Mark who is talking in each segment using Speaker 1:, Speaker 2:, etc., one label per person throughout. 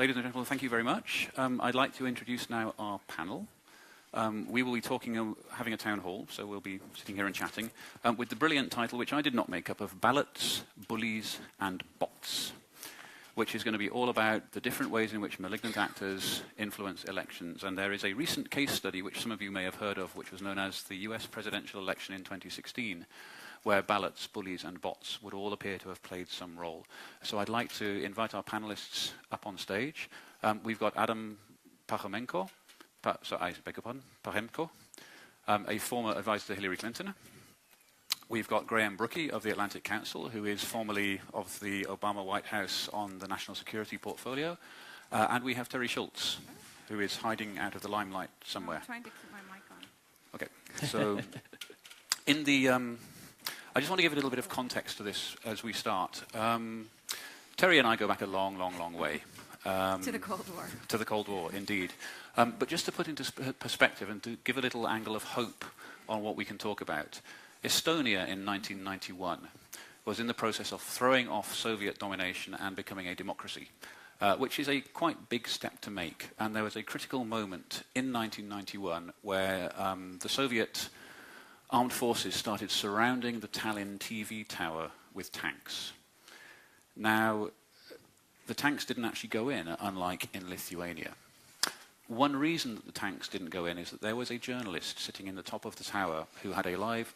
Speaker 1: Ladies and gentlemen, thank you very much. I'd like to introduce now our panel. We will be talking, having a town hall, so we'll be sitting here and chatting, with the brilliant title, which I did not make up, of Ballots, Bullies, and Bots, which is going to be all about the different ways in which malignant actors influence elections. And there is a recent case study, which some of you may have heard of, which was known as the US presidential election in 2016, where ballots, bullies, and bots would all appear to have played some role. So I'd like to invite our panelists up on stage. We've got Adam Parkhomenko, Parkhomenko, a former advisor to Hillary Clinton. We've got Brookie of the Atlantic Council, who is formerly of the Obama White House on the national security portfolio. And we have Teri Schultz, who is hiding out of the limelight somewhere.
Speaker 2: I'm trying to keep my mic on.
Speaker 1: Okay, so in the... I just want to give a little bit of context to this as we start. Teri and I go back a long, long, long way.
Speaker 2: To the Cold War.
Speaker 1: To the Cold War, indeed. But just to put into perspective and to give a little angle of hope on what we can talk about, Estonia in 1991 was in the process of throwing off Soviet domination and becoming a democracy, which is a quite big step to make. And there was a critical moment in 1991 where the Soviet armed forces started surrounding the Tallinn TV tower with tanks. Now, the tanks didn't actually go in, unlike in Lithuania. One reason that the tanks didn't go in is that there was a journalist sitting in the top of the tower who had a live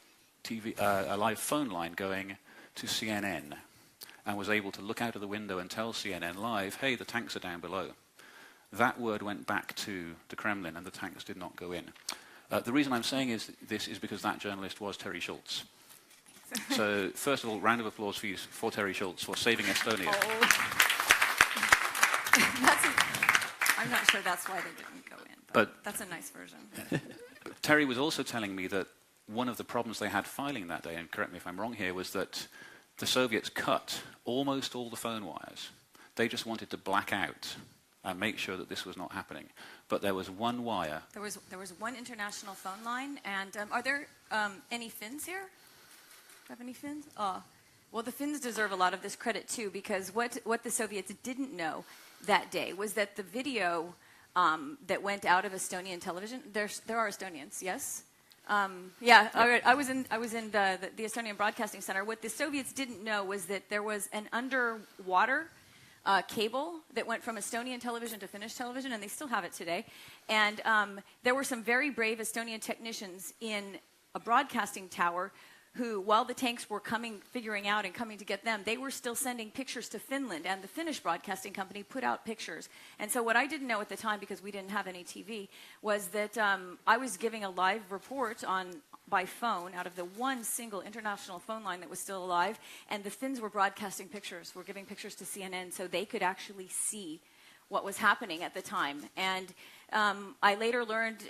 Speaker 1: phone line going to CNN and was able to look out of the window and tell CNN live, hey, the tanks are down below. That word went back to the Kremlin and the tanks did not go in. The reason I'm saying this is because that journalist was Teri Schultz. So, first of all, round of applause for Teri Schultz for saving Estonia.
Speaker 2: Oh. I'm not sure that's why they didn't go in, but that's a nice version.
Speaker 1: Teri was also telling me that one of the problems they had filing that day, and correct me if I'm wrong here, was that the Soviets cut almost all the phone wires. They just wanted to black out and make sure that this was not happening. But there was one wire.
Speaker 2: There was one international phone line, and are there any Finns here? Do you have any Finns? Well, the Finns deserve a lot of this credit too, because what the Soviets didn't know that day was that the video that went out of Estonian television. There are Estonians, yes. Yeah, I was in the Estonian Broadcasting Center. What the Soviets didn't know was that there was an underwater cable that went from Estonian television to Finnish television, and they still have it today. And there were some very brave Estonian technicians in a broadcasting tower who, while the tanks were figuring out and coming to get them, they were still sending pictures to Finland, and the Finnish broadcasting company put out pictures. And so what I didn't know at the time, because we didn't have any TV, was that I was giving a live report by phone out of the one single international phone line that was still alive, and the Finns were broadcasting pictures, were giving pictures to CNN so they could actually see what was happening at the time. And I later learned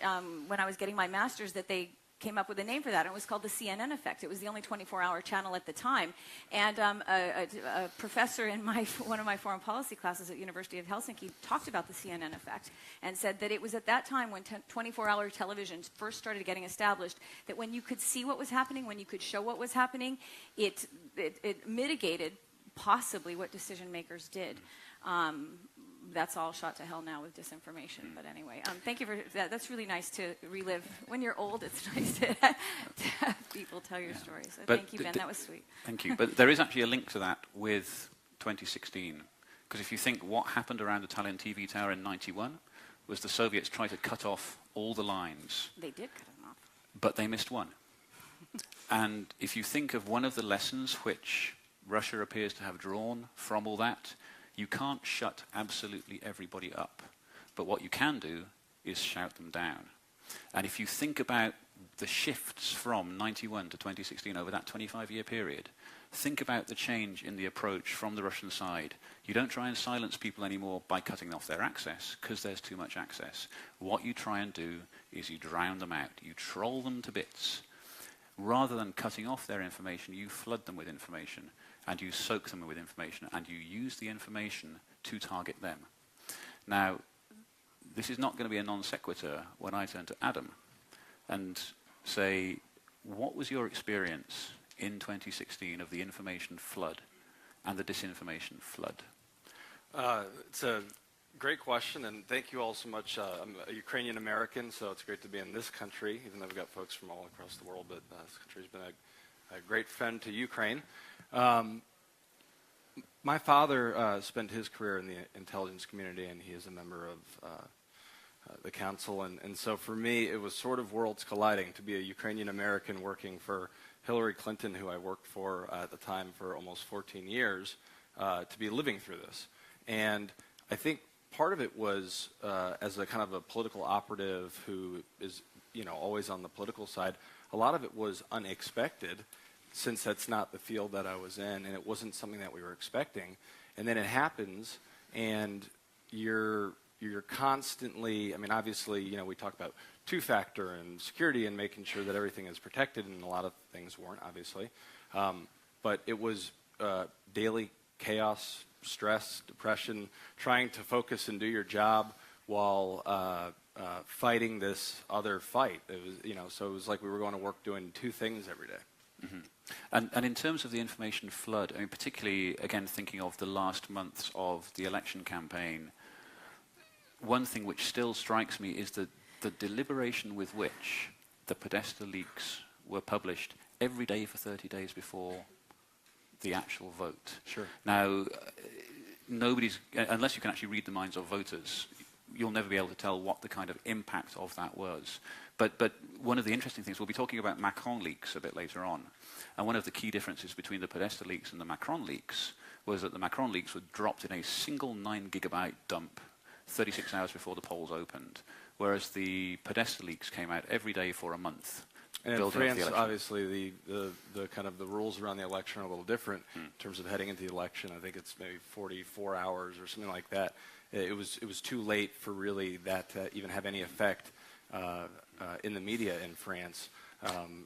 Speaker 2: when I was getting my master's that they came up with a name for that. It was called the CNN effect. It was the only 24-hour channel at the time. And a professor in one of my foreign policy classes at University of Helsinki talked about the CNN effect and said that it was at that time when 24-hour television first started getting established that when you could see what was happening, when you could show what was happening, it mitigated possibly what decision makers did. That's all shot to hell now with disinformation. But anyway, thank you for that. That's really nice to relive. When you're old, it's nice to have people tell your stories. So thank you, Ben. That was sweet.
Speaker 1: Thank you. But there is actually a link to that with 2016. Because if you think what happened around the Tallinn TV tower in 91 was the Soviets tried to cut off all the lines.
Speaker 2: They did cut them off.
Speaker 1: But they missed one. And if you think of one of the lessons which Russia appears to have drawn from all that, you can't shut absolutely everybody up. But what you can do is shout them down. And if you think about the shifts from 91 to 2016 over that 25-year period, think about the change in the approach from the Russian side. You don't try and silence people anymore by cutting off their access, because there's too much access. What you try and do is you drown them out. You troll them to bits. Rather than cutting off their information, you flood them with information. And you soak them with information, and you use the information to target them. Now, this is not going to be a non sequitur when I turn to Adam and say, what was your experience in 2016 of the information flood and the disinformation flood?
Speaker 3: It's a Great question, and thank you all so much. I'm a Ukrainian American, so it's great to be in this country, even though we've got folks from all across the world, but this country's been a great friend to Ukraine. My father spent his career in the intelligence community, and he is a member of the council, and so for me, it was sort of worlds colliding to be a Ukrainian American working for Hillary Clinton, who I worked for at the time for almost 14 years, to be living through this. And I think part of it was, as a kind of a political operative who is, always on the political side, a lot of it was unexpected, since that's not the field that I was in, and it wasn't something that we were expecting. And then it happens, and you're constantly, obviously, we talk about two-factor and security and making sure that everything is protected, and a lot of things weren't, obviously. But it was daily chaos, stress, depression, trying to focus and do your job while fighting this other fight. It was, so it was like we were going to work doing two things every day.
Speaker 1: Mm-hmm. And in terms of the information flood, particularly, again, thinking of the last months of the election campaign, one thing which still strikes me is that the deliberation with which the Podesta leaks were published every day for 30 days before the actual vote.
Speaker 3: Sure.
Speaker 1: Now, unless you can actually read the minds of voters, you'll never be able to tell what the kind of impact of that was. But one of the interesting things, we'll be talking about Macron leaks a bit later on, and one of the key differences between the Podesta leaks and the Macron leaks was that the Macron leaks were dropped in a single 9-gigabyte dump 36 hours before the polls opened, whereas the Podesta leaks came out every day for a month.
Speaker 3: And in France, obviously, the kind of the rules around the election are a little different in terms of heading into the election. I think it's maybe 44 hours or something like that. It was too late for really that to even have any effect in the media in France.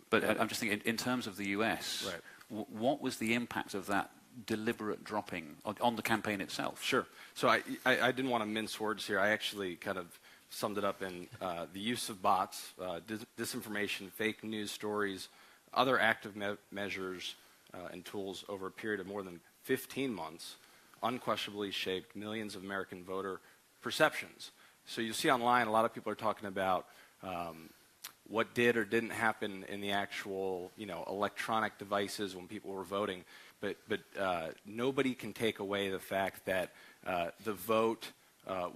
Speaker 4: But I'm just thinking, in terms of the US,
Speaker 3: right.
Speaker 4: What was the impact of that deliberate dropping on the campaign itself?
Speaker 3: Sure. So I didn't want to mince words here. I actually kind of summed it up in the use of bots, disinformation, fake news stories, other active measures and tools over a period of more than 15 months unquestionably shaped millions of American voter perceptions. So you see online, a lot of people are talking about what did or didn't happen in the actual, electronic devices when people were voting. But nobody can take away the fact that the vote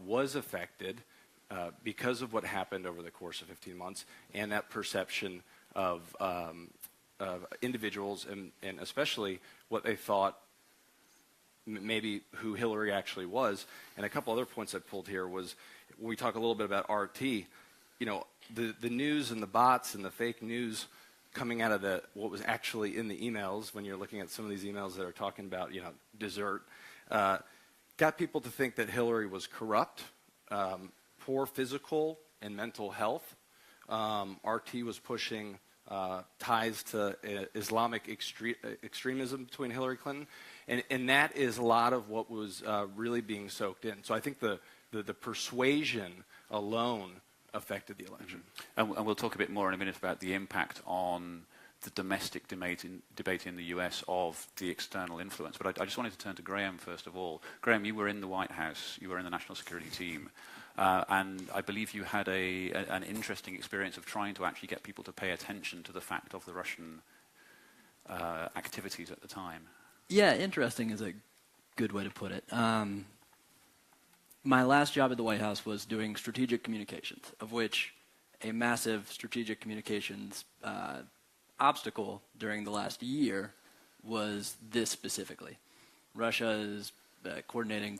Speaker 3: was affected because of what happened over the course of 15 months, and that perception of individuals, and especially what they thought maybe who Hillary actually was. And a couple other points I pulled here was, when we talk a little bit about RT, the news and the bots and the fake news coming out of what was actually in the emails, when you're looking at some of these emails that are talking about, dessert, got people to think that Hillary was corrupt, poor physical and mental health. RT was pushing ties to Islamic extremism between Hillary Clinton. And that is a lot of what was really being soaked in. So I think the persuasion alone affected the election.
Speaker 4: And we'll talk a bit more in a minute about the impact on the domestic debate in the US of the external influence. But I just wanted to turn to Graham first of all. Graham, you were in the White House. You were in the National Security Team. And I believe you had an interesting experience of trying to actually get people to pay attention to the fact of the Russian activities at the time.
Speaker 5: Yeah, interesting is a good way to put it. My last job at the White House was doing strategic communications, of which a massive strategic communications obstacle during the last year was this specifically. Russia is coordinating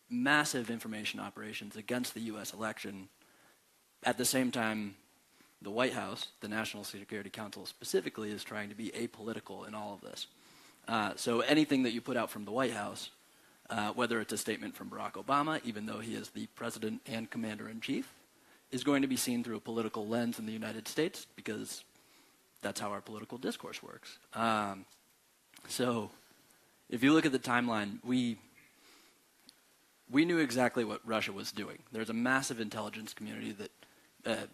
Speaker 5: massive information operations against the U.S. election. At the same time, the White House, the National Security Council specifically, is trying to be apolitical in all of this. So anything that you put out from the White House, whether it's a statement from Barack Obama, even though he is the president and commander-in-chief, is going to be seen through a political lens in the United States, because that's how our political discourse works. So if you look at the timeline, we knew exactly what Russia was doing. There's a massive intelligence community that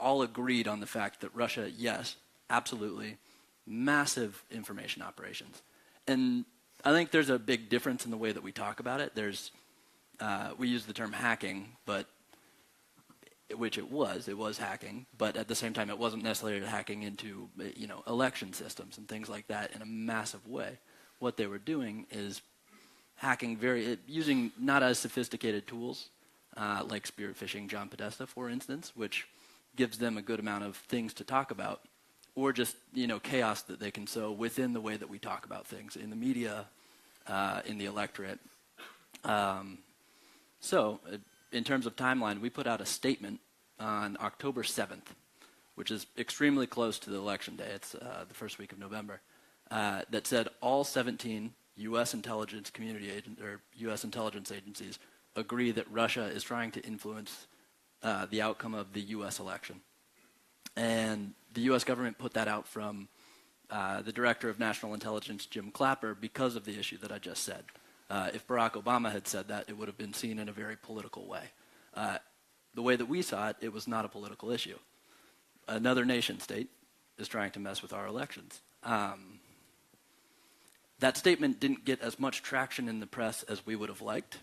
Speaker 5: all agreed on the fact that Russia, yes, absolutely, massive information operations. And I think there's a big difference in the way that we talk about it. There's, we use the term hacking, but which it was hacking, but at the same time it wasn't necessarily hacking into election systems and things like that in a massive way. What they were doing is hacking using not as sophisticated tools like spear phishing John Podesta, for instance, which gives them a good amount of things to talk about, or just chaos that they can sow within the way that we talk about things in the media, in the electorate. So, in terms of timeline, we put out a statement on October 7th, which is extremely close to the election day. It's the first week of November, that said all 17 U.S. intelligence U.S. intelligence agencies agree that Russia is trying to influence the outcome of the U.S. election. And the U.S. government put that out from the Director of National Intelligence, Jim Clapper, because of the issue that I just said. If Barack Obama had said that, it would have been seen in a very political way. The way that we saw it, it was not a political issue. Another nation state is trying to mess with our elections. That statement didn't get as much traction in the press as we would have liked,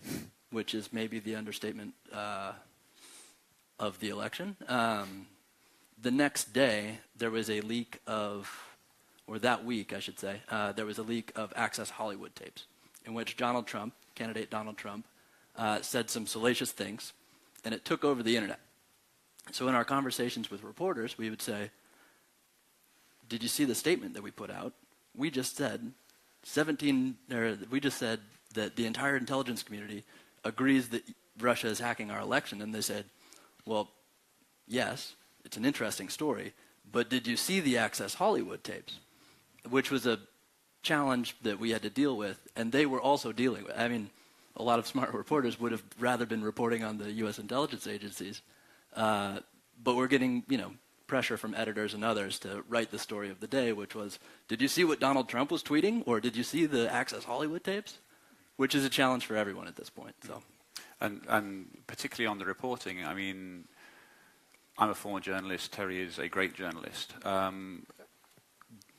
Speaker 5: which is maybe the understatement of the election. The next day, there was a leak or that week, I should say, there was a leak of Access Hollywood tapes, in which candidate Donald Trump, said some salacious things, and it took over the internet. So in our conversations with reporters, we would say, did you see the statement that we put out? We just said that the entire intelligence community agrees that Russia is hacking our election. And they said, well, yes, it's an interesting story, but did you see the Access Hollywood tapes? Which was a challenge that we had to deal with, and they were also dealing with. I mean, a lot of smart reporters would have rather been reporting on the U.S. intelligence agencies, but we're getting, pressure from editors and others to write the story of the day, which was, did you see what Donald Trump was tweeting, or did you see the Access Hollywood tapes? Which is a challenge for everyone at this point. So,
Speaker 1: and particularly on the reporting, I mean, I'm a former journalist. Teri is a great journalist.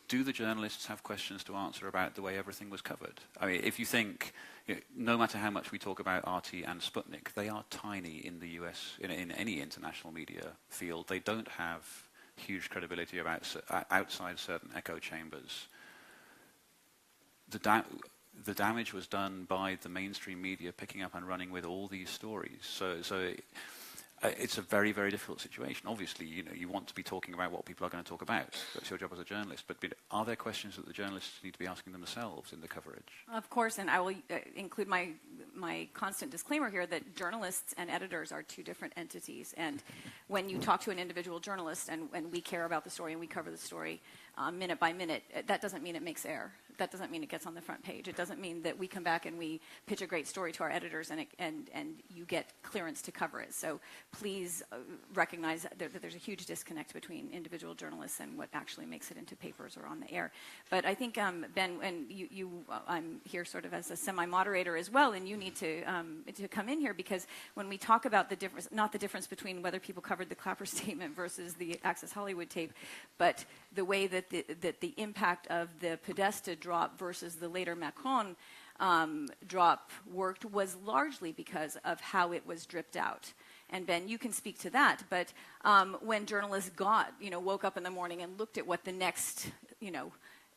Speaker 1: Do the journalists have questions to answer about the way everything was covered? I mean, if you think, no matter how much we talk about RT and Sputnik, they are tiny in the US, in any international media field. They don't have huge credibility outside certain echo chambers. The damage was done by the mainstream media picking up and running with all these stories. So it's a very, very difficult situation. Obviously, you want to be talking about what people are going to talk about. That's your job as a journalist. But are there questions that the journalists need to be asking themselves in the coverage?
Speaker 2: Of course, and I will include my constant disclaimer here that journalists and editors are two different entities. And when you talk to an individual journalist and we care about the story and we cover the story minute by minute, that doesn't mean it makes air. That doesn't mean it gets on the front page. It doesn't mean that we come back and we pitch a great story to our editors and you get clearance to cover it. So please recognize that there's a huge disconnect between individual journalists and what actually makes it into papers or on the air. But I think, Ben, and I'm here sort of as a semi-moderator as well, and you need to come in here because when we talk about the difference, not the difference between whether people covered the Clapper statement versus the Access Hollywood tape, but the way that the impact of the Podesta drop versus the later Macron drop worked was largely because of how it was dripped out. And Ben, you can speak to that. But when journalists woke up in the morning and looked at what the next,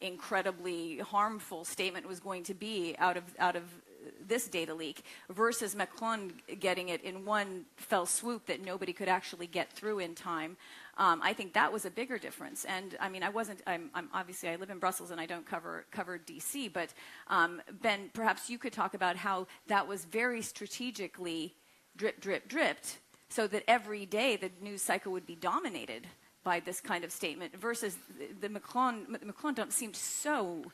Speaker 2: incredibly harmful statement was going to be out of this data leak versus Macron getting it in one fell swoop that nobody could actually get through in time, I think that was a bigger difference. And I mean, I'm obviously I live in Brussels and I don't cover DC, but Ben, perhaps you could talk about how that was very strategically dripped so that every day the news cycle would be dominated by this kind of statement versus the Macron dump seemed so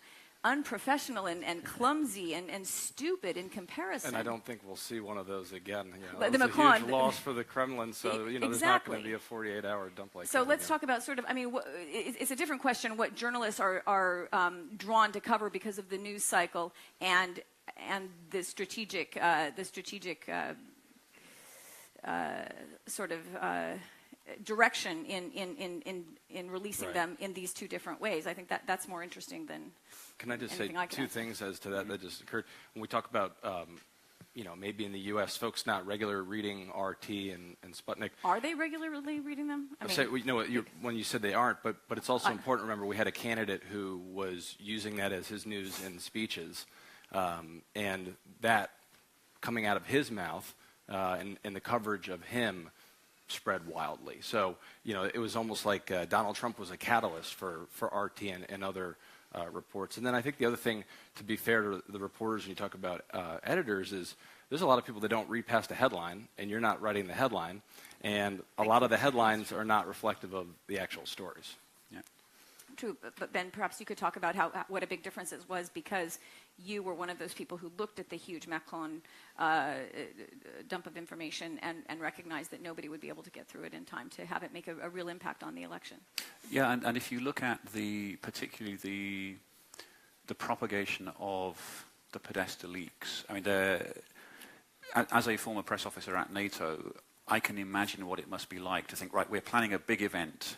Speaker 2: unprofessional and clumsy and stupid in comparison.
Speaker 3: And I don't think we'll see one of those again.
Speaker 2: But
Speaker 3: it was a huge loss for the Kremlin, so there's not going to be a 48-hour dump like that.
Speaker 2: So let's talk about sort of, I mean, it's a different question what journalists are drawn to cover because of the news cycle and the strategic sort of direction in releasing them in these two different ways. I think that's more interesting than.
Speaker 3: Can I just say two things as to that just occurred? When we talk about maybe in the U.S., folks not regular reading RT and Sputnik.
Speaker 2: Are they regularly reading them? I mean,
Speaker 3: So, when you said they aren't, but it's also important to remember we had a candidate who was using that as his news in speeches, and that coming out of his mouth and the coverage of him spread wildly. So, it was almost like Donald Trump was a catalyst for RT and other reports. And then I think the other thing, to be fair to the reporters when you talk about editors, is there's a lot of people that don't read past a headline, and you're not writing the headline, and a lot of the headlines are not reflective of the actual stories.
Speaker 1: Yeah.
Speaker 2: true. But Ben, perhaps you could talk about what a big difference it was because you were one of those people who looked at the huge Macron dump of information and recognized that nobody would be able to get through it in time to have it make a real impact on the election.
Speaker 1: Yeah, and if you look at particularly the propagation of the Podesta leaks, I mean, as a former press officer at NATO, I can imagine what it must be like to think, right, we're planning a big event.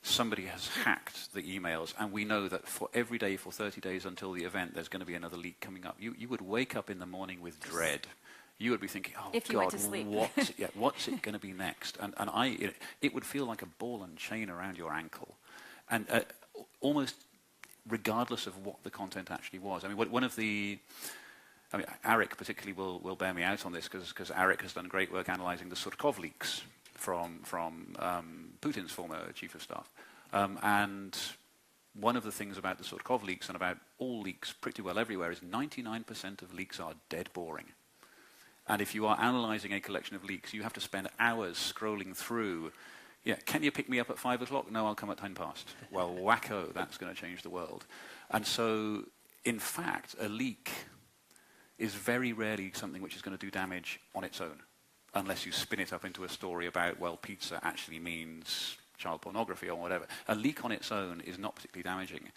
Speaker 1: Somebody has hacked the emails, and we know that for every day for 30 days until the event, there's going to be another leak coming up. You would wake up in the morning with dread. You would be thinking, oh,
Speaker 2: if you
Speaker 1: God,
Speaker 2: went to sleep.
Speaker 1: what's it going to be next? And it would feel like a ball and chain around your ankle. And almost regardless of what the content actually was. I mean, Arik particularly will bear me out on this because Arik has done great work analyzing the Surkov leaks from Putin's former chief of staff. And one of the things about the Surkov leaks and about all leaks pretty well everywhere is 99% of leaks are dead boring. And if you are analyzing a collection of leaks, you have to spend hours scrolling through. Yeah, can you pick me up at 5 o'clock? No, I'll come at 10 past. Well, wacko, that's going to change the world. And so, in fact, a leak is very rarely something which is going to do damage on its own, unless you spin it up into a story about, well, pizza actually means child pornography or whatever. A leak on its own is not particularly damaging.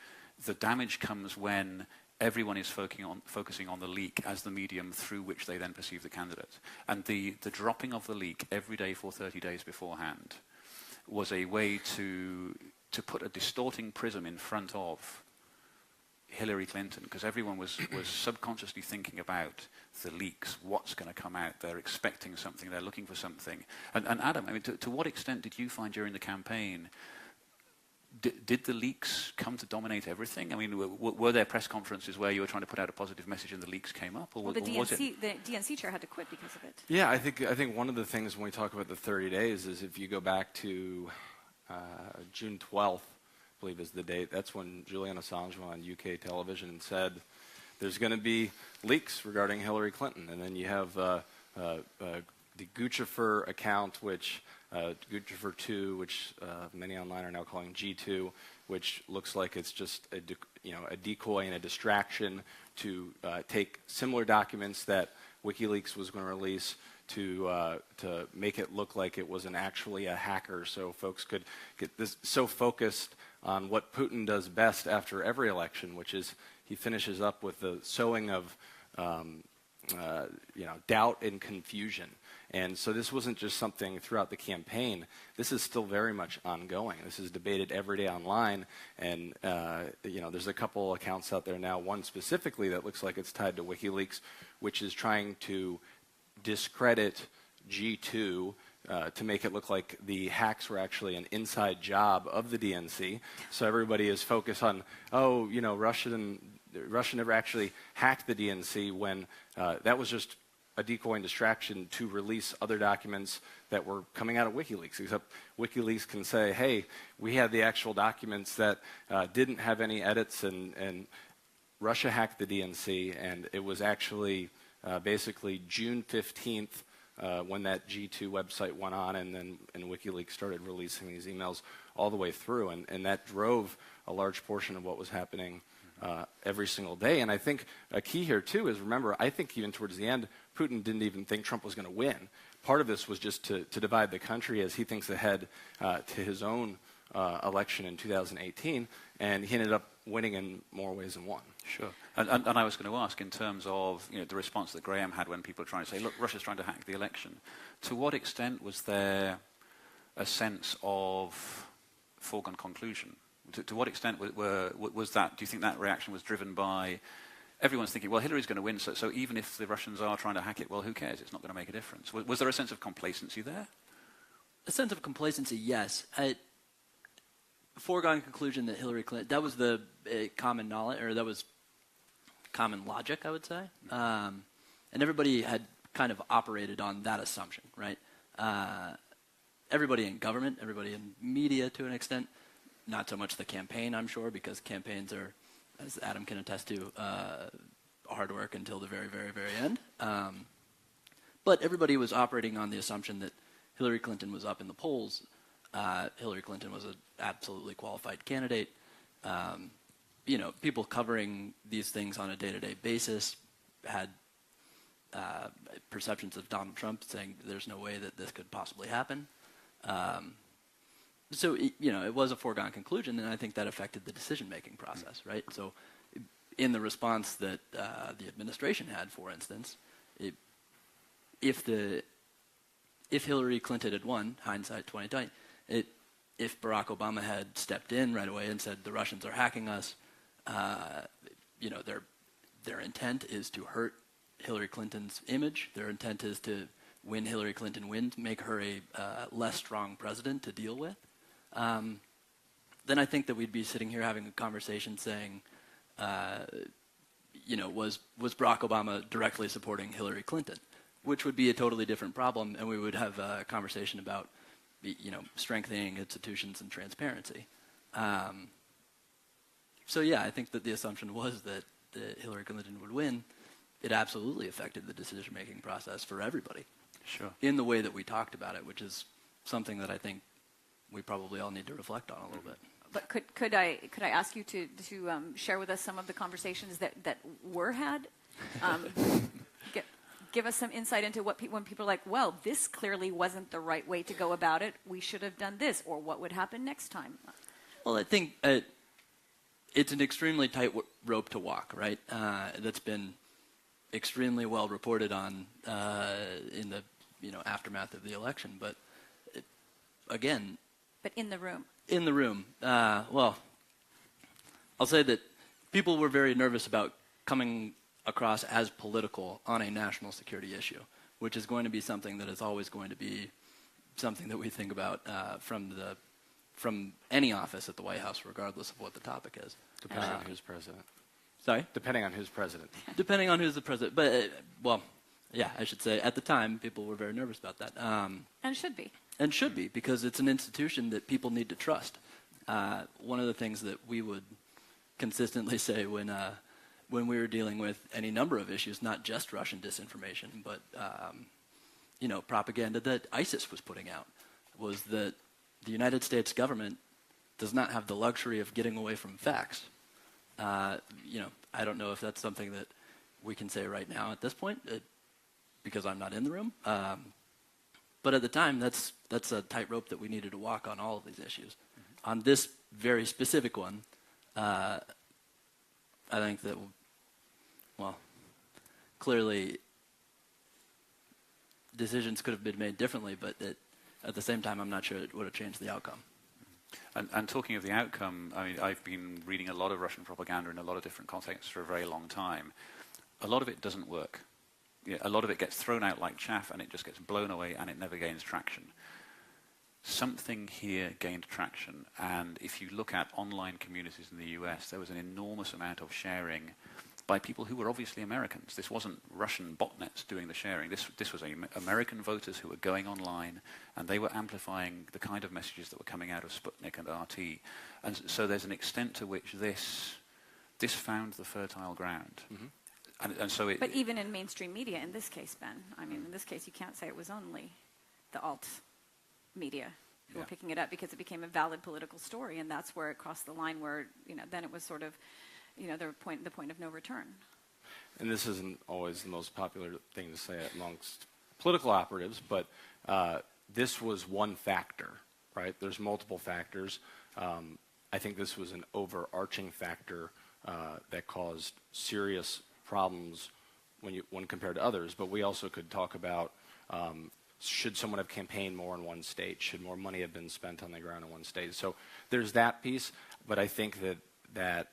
Speaker 1: The damage comes when everyone is focusing on the leak as the medium through which they then perceive the candidate. And the dropping of the leak every day for 30 days beforehand was a way to put a distorting prism in front of Hillary Clinton, because everyone was subconsciously thinking about the leaks, what's going to come out. They're expecting something, they're looking for something. And Adam, I mean, to what extent did you find during the campaign, did the leaks come to dominate everything? I mean, were there press conferences where you were trying to put out a positive message and the leaks came up?
Speaker 2: Or the DNC chair had to quit because of it.
Speaker 3: Yeah, I think one of the things when we talk about the 30 days is if you go back to June 12th, I believe is the date, that's when Julian Assange went on UK television and said there's going to be leaks regarding Hillary Clinton. And then you have the Guccifer account, which Guccifer 2, which many online are now calling G2, which looks like it's just a decoy and a distraction to take similar documents that WikiLeaks was going to release to make it look like it wasn't actually a hacker, so folks could get this so focused on what Putin does best after every election, which is he finishes up with the sowing of doubt and confusion. And so this wasn't just something throughout the campaign. This is still very much ongoing. This is debated every day online. And, there's a couple accounts out there now, one specifically that looks like it's tied to WikiLeaks, which is trying to discredit G2 to make it look like the hacks were actually an inside job of the DNC. So everybody is focused on, Russia never actually hacked the DNC when that was just a decoy and distraction to release other documents that were coming out of WikiLeaks, except WikiLeaks can say, hey, we had the actual documents that didn't have any edits, and Russia hacked the DNC, and it was actually basically June 15th when that G2 website went on, and WikiLeaks started releasing these emails all the way through, and that drove a large portion of what was happening every single day. And I think a key here, too, is remember, I think even towards the end, Putin didn't even think Trump was going to win. Part of this was just to divide the country as he thinks ahead to his own election in 2018, and he ended up winning in more ways than one.
Speaker 1: Sure. And I was going to ask, in terms of the response that Graham had when people are trying to say, look, Russia's trying to hack the election, to what extent was there a sense of foregone conclusion? To what extent was that, do you think that reaction was driven by everyone's thinking, well, Hillary's going to win, so even if the Russians are trying to hack it, well, who cares? It's not going to make a difference. Was there a sense of complacency there?
Speaker 5: A sense of complacency, yes. Foregone conclusion that Hillary Clinton, that was the common knowledge, or that was common logic, I would say. And everybody had kind of operated on that assumption, right? Everybody in government, everybody in media to an extent, not so much the campaign, I'm sure, because campaigns are, as Adam can attest to, hard work until the very, very, very end. But everybody was operating on the assumption that Hillary Clinton was up in the polls. Hillary Clinton was an absolutely qualified candidate. People covering these things on a day-to-day basis had perceptions of Donald Trump saying there's no way that this could possibly happen. So it was a foregone conclusion, and I think that affected the decision-making process, right? So in the response that the administration had, for instance, if Hillary Clinton had won, hindsight 2020, if Barack Obama had stepped in right away and said the Russians are hacking us, their intent is to hurt Hillary Clinton's image. Their intent is to, when Hillary Clinton wins, make her a less strong president to deal with. Then I think that we'd be sitting here having a conversation saying, was Barack Obama directly supporting Hillary Clinton? Which would be a totally different problem, and we would have a conversation about, strengthening institutions and transparency. So yeah, I think that the assumption was that Hillary Clinton would win. It absolutely affected the decision-making process for everybody.
Speaker 1: Sure.
Speaker 5: In the way that we talked about it, which is something that I think we probably all need to reflect on a little bit.
Speaker 2: But could I ask you to share with us some of the conversations that were had? Give us some insight into when people are like, well, this clearly wasn't the right way to go about it. We should have done this, or what would happen next time?
Speaker 5: Well, I think it's an extremely tight rope to walk, right? That's been extremely well reported on in the aftermath of the election. But again,
Speaker 2: but in the room.
Speaker 5: In the room. Well, I'll say that people were very nervous about coming across as political on a national security issue, which is going to be something that is always going to be something that we think about from any office at the White House, regardless of what the topic is.
Speaker 3: Depending on who's president.
Speaker 5: Sorry?
Speaker 3: Depending on who's president.
Speaker 5: Depending on who's the president. But, yeah, I should say at the time, people were very nervous about that.
Speaker 2: And should be.
Speaker 5: And should be, because it's an institution that people need to trust. One of the things that we would consistently say when we were dealing with any number of issues, not just Russian disinformation, but propaganda that ISIS was putting out, was that the United States government does not have the luxury of getting away from facts. I don't know if that's something that we can say right now at this point, because I'm not in the room. But at the time, that's a tightrope that we needed to walk on all of these issues. Mm-hmm. On this very specific one, I think that, clearly decisions could have been made differently, but at the same time, I'm not sure it would have changed the outcome.
Speaker 1: And talking of the outcome, I mean, I've been reading a lot of Russian propaganda in a lot of different contexts for a very long time. A lot of it doesn't work. Yeah, a lot of it gets thrown out like chaff, and it just gets blown away, and it never gains traction. Something here gained traction, and if you look at online communities in the US, there was an enormous amount of sharing by people who were obviously Americans. This wasn't Russian botnets doing the sharing. This was American voters who were going online, and they were amplifying the kind of messages that were coming out of Sputnik and RT. And so there's an extent to which this found the fertile ground. Mm-hmm. And so
Speaker 2: but even in mainstream media, in this case, Ben, I mean, in this case, you can't say it was only the alt media who were picking it up, because it became a valid political story, and that's where it crossed the line where, then it was sort of, the point of no return.
Speaker 3: And this isn't always the most popular thing to say amongst political operatives, but this was one factor, right? There's multiple factors. I think this was an overarching factor that caused serious problems when compared to others, but we also could talk about should someone have campaigned more in one state? Should more money have been spent on the ground in one state? So there's that piece, but I think that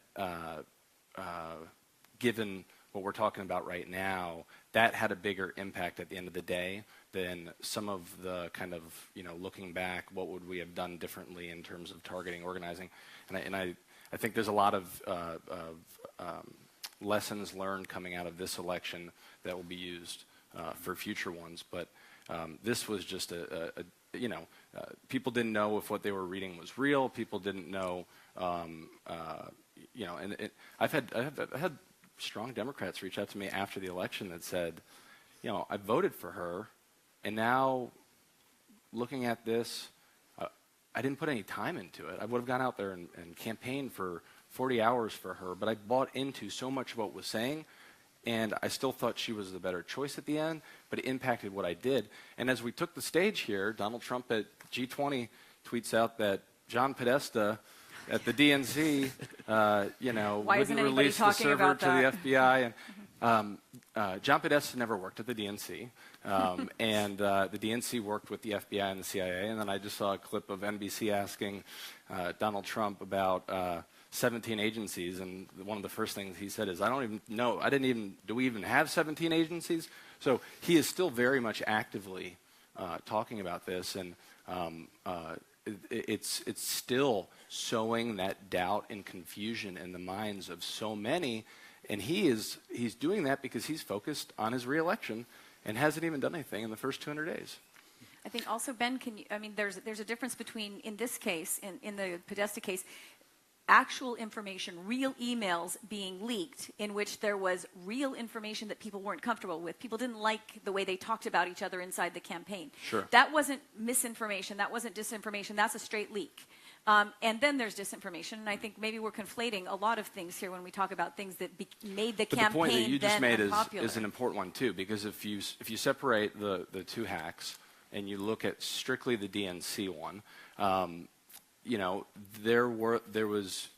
Speaker 3: given what we're talking about right now, that had a bigger impact at the end of the day than some of the kind of, looking back, what would we have done differently in terms of targeting, organizing. And I think there's a lot of lessons learned coming out of this election that will be used for future ones. But this was just people didn't know if what they were reading was real. People didn't know, and I've had strong Democrats reach out to me after the election that said, I voted for her, and now looking at this, I didn't put any time into it. I would have gone out there and campaigned for 40 hours for her, but I bought into so much of what was saying, and I still thought she was the better choice at the end, but it impacted what I did. And as we took the stage here, Donald Trump at G20 tweets out that John Podesta at the DNC, wouldn't release the server to the FBI. And John Podesta never worked at the DNC, and the DNC worked with the FBI and the CIA. And then I just saw a clip of NBC asking Donald Trump about 17 agencies, and one of the first things he said is, "I don't even know. Do we even have 17 agencies?" So he is still very much actively talking about this, and it's still sowing that doubt and confusion in the minds of so many. And he's doing that because he's focused on his reelection and hasn't even done anything in the first 200 days.
Speaker 2: I think also, Ben, there's a difference between, in this case, in the Podesta case, actual information, real emails being leaked in which there was real information that people weren't comfortable with. People didn't like the way they talked about each other inside the campaign.
Speaker 3: Sure.
Speaker 2: That wasn't misinformation. That wasn't disinformation. That's a straight leak. And then there's disinformation, and I think maybe we're conflating a lot of things here when we talk about things that made the campaign
Speaker 3: the point that you just made is an important one too, because if you separate the two hacks and you look at strictly the DNC one, there was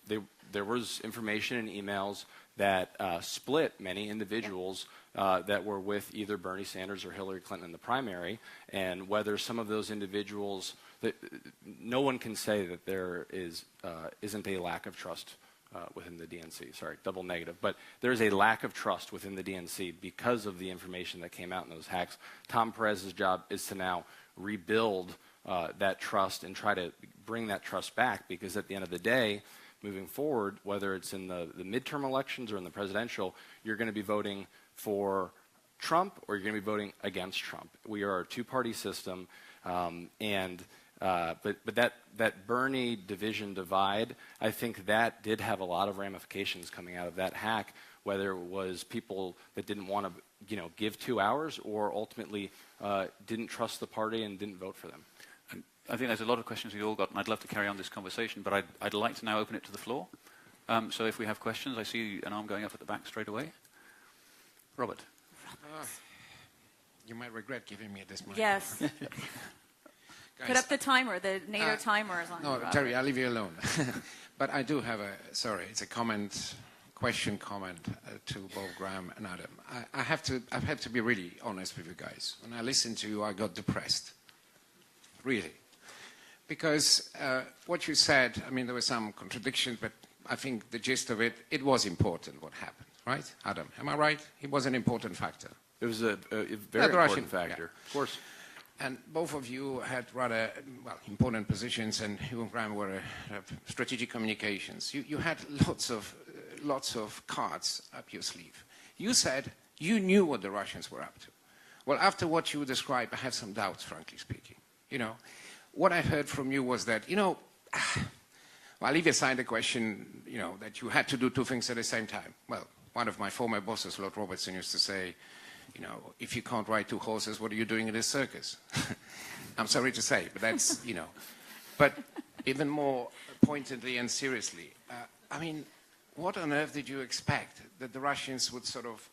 Speaker 3: information in emails that split many individuals that were with either Bernie Sanders or Hillary Clinton in the primary, and whether some of those individuals, no one can say that there isn't a lack of trust within the DNC. Sorry, double negative. But there's a lack of trust within the DNC because of the information that came out in those hacks. Tom Perez's job is to now rebuild that trust and try to bring that trust back, because at the end of the day, moving forward, whether it's in the midterm elections or in the presidential, you're going to be voting for Trump or you're going to be voting against Trump. We are a two-party system, but that Bernie division divide, I think that did have a lot of ramifications coming out of that hack, whether it was people that didn't want to give 2 hours or ultimately didn't trust the party and didn't vote for them.
Speaker 1: I think there's a lot of questions we all got, and I'd love to carry on this conversation, but I'd like to now open it to the floor. So if we have questions, I see an arm going up at the back straight away. Robert.
Speaker 6: You might regret giving me this mic.
Speaker 2: Yes. Put up the timer. The NATO timer is on.
Speaker 6: No, Teri, I'll leave you alone. But I do have it's a question to both Graham and Adam. I have to be really honest with you guys. When I listened to you, I got depressed. Really. Because what you said, there were some contradictions, but I think the gist of it was important what happened, right? Adam, am I right? It was an important factor.
Speaker 3: It was a very important factor.
Speaker 6: Yeah.
Speaker 3: Of course.
Speaker 6: And both of you had rather important positions, and you and Graham were strategic communications. You had lots of cards up your sleeve. You said you knew what the Russians were up to. Well, after what you described, I have some doubts, frankly speaking. What I heard from you was that, I'll leave aside the question, that you had to do two things at the same time. Well, one of my former bosses, Lord Robertson, used to say, if you can't ride two horses, what are you doing in this circus? I'm sorry to say, but that's, But even more pointedly and seriously, what on earth did you expect? That the Russians would sort of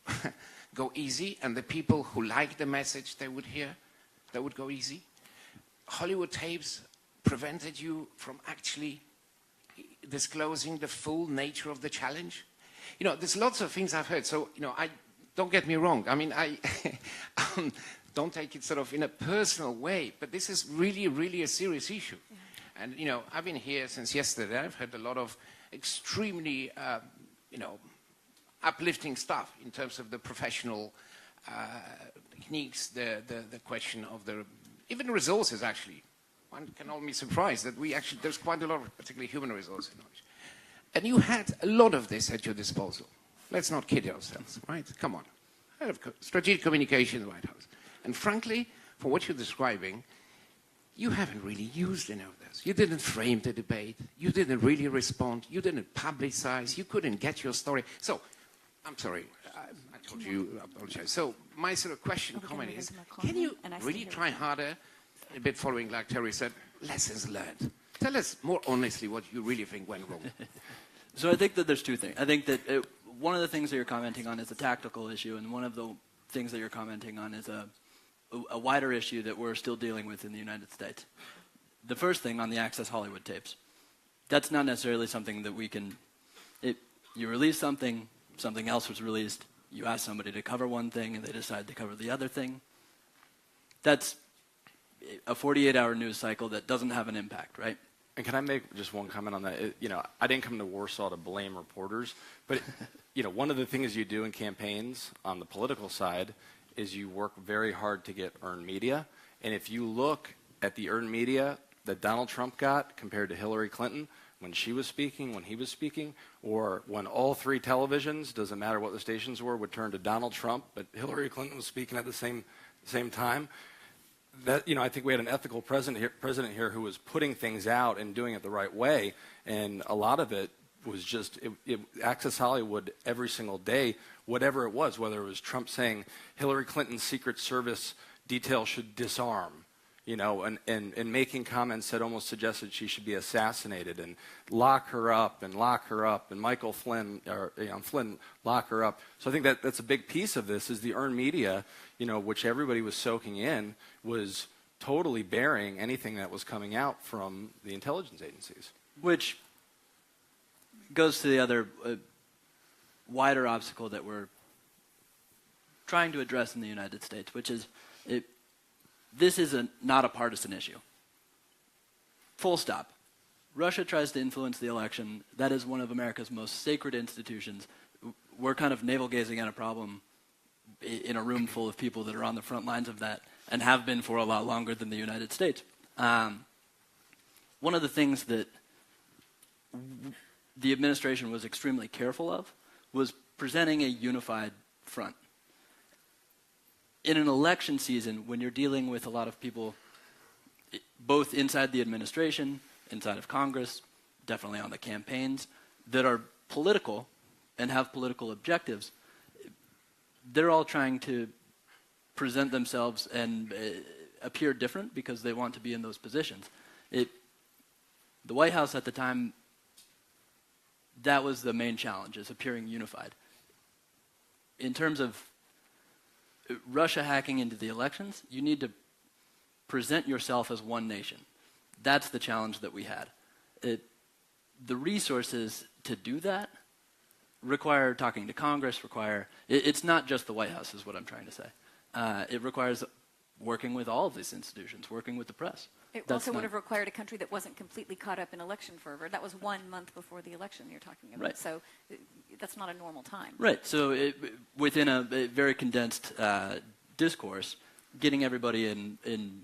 Speaker 6: go easy, and the people who liked the message they would hear, that would go easy? Hollywood tapes prevented you from actually disclosing the full nature of the challenge? There's lots of things I've heard. So, don't get me wrong. I don't take it sort of in a personal way, but this is really, really a serious issue. Yeah. And, I've been here since yesterday. I've heard a lot of extremely, uplifting stuff in terms of the professional techniques, the question of the even resources. Actually, one can all be surprised that there's quite a lot of particularly human resources knowledge, and you had a lot of this at your disposal. Let's not kid ourselves, right? Come on, strategic communication in the White House, and frankly, for what you're describing, you haven't really used any of this. You didn't frame the debate. You didn't really respond. You didn't publicize. You couldn't get your story. So, I'm sorry. I told you, I apologize. So, my sort of comment is, can you really try harder, a bit following like Teri said, lessons learned? Tell us more honestly what you really think went wrong.
Speaker 5: So I think that there's two things. I think that one of the things that you're commenting on is a tactical issue, and one of the things that you're commenting on is a wider issue that we're still dealing with in the United States. The first thing on the Access Hollywood tapes, that's not necessarily something that we can, you release something else was released, you ask somebody to cover one thing and they decide to cover the other thing. That's a 48-hour news cycle that doesn't have an impact, right?
Speaker 3: And can I make just one comment on that? I didn't come to Warsaw to blame reporters, but one of the things you do in campaigns on the political side is you work very hard to get earned media. And if you look at the earned media that Donald Trump got compared to Hillary Clinton when she was speaking, when he was speaking, or when all three televisions, doesn't matter what the stations were, would turn to Donald Trump, but Hillary Clinton was speaking at the same time, that I think we had an ethical president here who was putting things out and doing it the right way, and a lot of it was just Access Hollywood every single day, whatever it was, whether it was Trump saying Hillary Clinton's Secret Service detail should disarm, and making comments that almost suggested she should be assassinated and lock her up, and Michael Flynn, Flynn, lock her up. So I think that's a big piece of this is the earned media, which everybody was soaking in, was totally burying anything that was coming out from the intelligence agencies.
Speaker 5: Which goes to the other wider obstacle that we're trying to address in the United States, which is this is not a partisan issue. Full stop. Russia tries to influence the election. That is one of America's most sacred institutions. We're kind of navel-gazing at a problem in a room full of people that are on the front lines of that and have been for a lot longer than the United States. One of the things that the administration was extremely careful of was presenting a unified front. In an election season, when you're dealing with a lot of people, both inside the administration, inside of Congress, definitely on the campaigns, that are political and have political objectives, they're all trying to present themselves and appear different because they want to be in those positions. The White House at the time, that was the main challenge, is appearing unified. In terms of Russia hacking into the elections, you need to present yourself as one nation. That's the challenge that we had. The resources to do that require talking to Congress, it's not just the White House is what I'm trying to say. It requires working with all of these institutions, working with the press.
Speaker 2: It also would have required a country that wasn't completely caught up in election fervor. That was 1 month before the election you're talking about.
Speaker 5: Right.
Speaker 2: So that's not a normal time.
Speaker 5: Right. So within a very condensed discourse, getting everybody in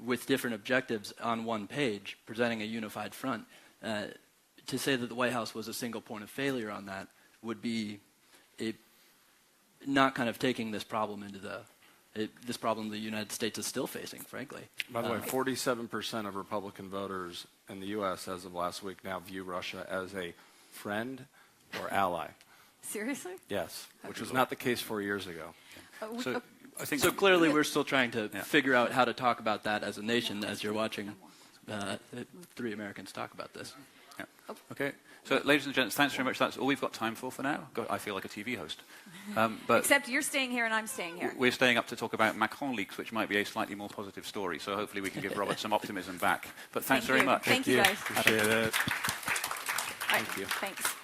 Speaker 5: with different objectives on one page, presenting a unified front, to say that the White House was a single point of failure on that would be not kind of taking this problem into this problem the United States is still facing, frankly.
Speaker 3: By the way, 47% of Republican voters in the U.S. as of last week now view Russia as a friend or ally.
Speaker 2: Seriously?
Speaker 3: Yes, which was not the case 4 years ago.
Speaker 5: So clearly we're still trying to figure out how to talk about that as a nation as you're watching three Americans talk about this.
Speaker 1: Yeah. Okay. So, ladies and gents, thanks very much. That's all we've got time for now. God, I feel like a TV host. But
Speaker 2: except you're staying here and I'm staying here.
Speaker 1: We're staying up to talk about Macron leaks, which might be a slightly more positive story. So hopefully we can give Robert some optimism back. But thanks very much.
Speaker 2: Thank you, guys.
Speaker 3: Appreciate it.
Speaker 2: Thank you. Thanks.